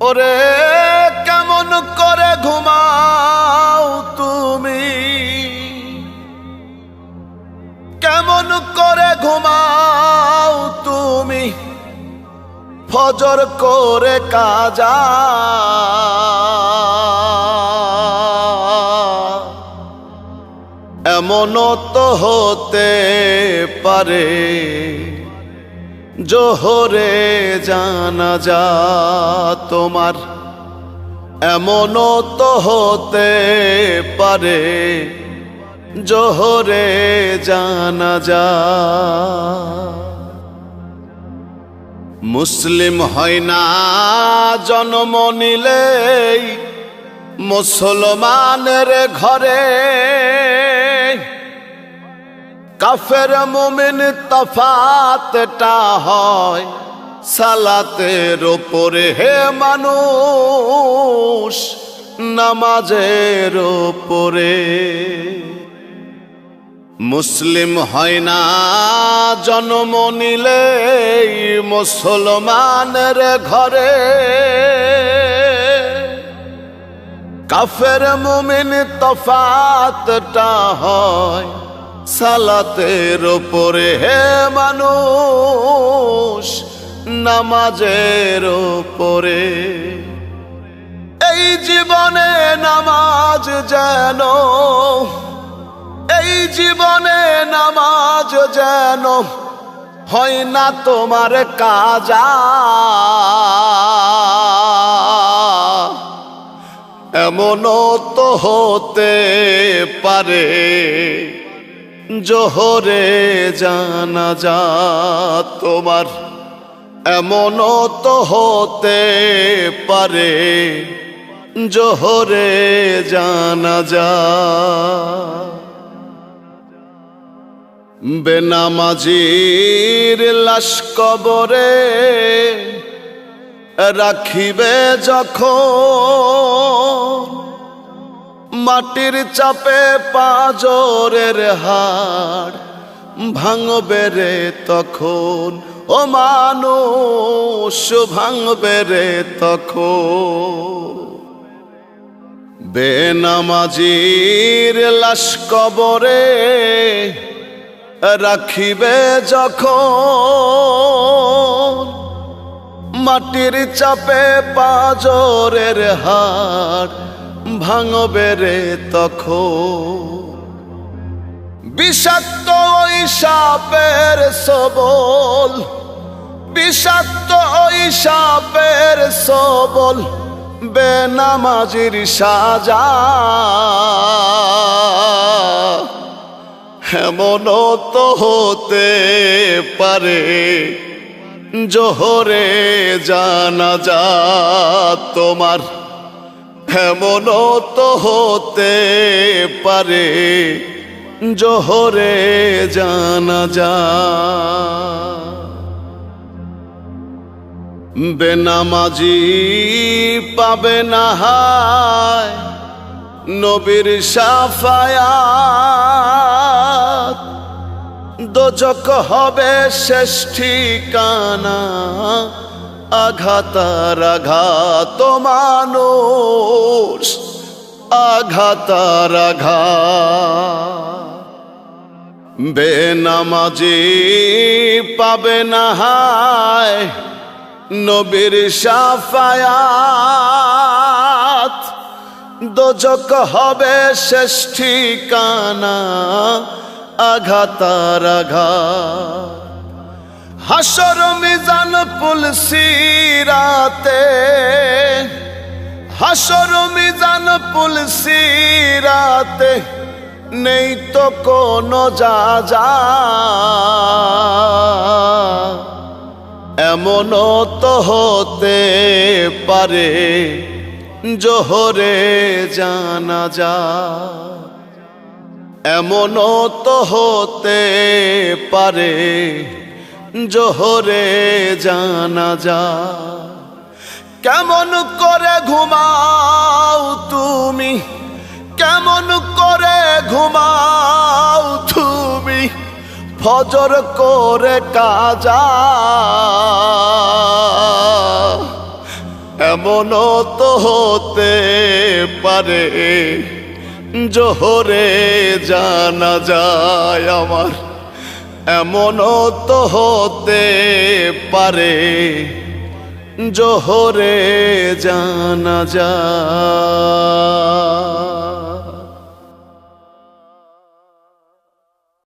ওরে কেমন করে ঘুমাও তুমি, কেমন করে ঘুমাও তুমি, ফজর করে কাজা। এমনও তো হতে পারে জোহরে জানাজা তোমার, এমনও তো হতে পারে জোহরে জানাজা। মুসলিম হয় না জন্ম নিলেই মুসলমানের ঘরে, কাফের মুমিন তফাতটা হয় সালাতের ওপরে। হে মানুষ নামাজের ওপরে। মুসলিম হয় না জন্ম নিলেই মুসলমানের ঘরে, কাফের মুমিন তফাতটা হয় সালাতের ওপরে। হে মানুষ নামাজের ওপরে। এই জীবনে নামাজ যেন, এই জীবনে নামাজ যেন হয় না তোমার কাজা। এমনও তো হতে পারে জোহরে জানাজা তোমার, এমনও তো হতে পারে জোহরে জানাজা। বেনামাজির লাশ কবরে রাখিবে যখন, মাটির চাপে পাঁজরের হাড় ভাঙবে রে তখন। ও মানুষ ভাঙবে রে তখন। বেনামাজির লাশ কবরে রাখিবে যখন, মাটির চাপে পাঁজরের হাড় ভাঙবে রে তখন। বিষাক্ত ওই সাপের সবল, বিষাক্ত ওই সাপের সবল বেনামাজির সাজা। এমনও তো হতে পারে জোহরে জানাজা তোমার, এমনও তো হতে পারে জোহরে জানাজা। বেনামাজি পাবে না হায় নবীর শাফায়াত, দোজখ হবে শেষ ঠিকানা। আঘাতার আঘাত মানুষ, আঘাতার আঘাত। বেনামাজি পাবে না হায় নবীর শাফায়াত, দোজখ হবে শেষ ঠিকানা। আঘাতার আঘাত। হাসর মিজান পুল সিরাতে, হাসর মিজান পুল সিরাতে নেই তো কোনো যা। এমনও তো হতে পারে জোহরে জানাজা, এমনও তো হতে পারে জোহরে জানাজা। কেমন করে ঘুমাও তুমি, কেমন করে ঘুমাও তুমি, ফজর করে কাজা। এমনও তো হতে পারে জোহরে জানা যায় আমার, এমনও তো হতে পারে জোহরে জানা যায়।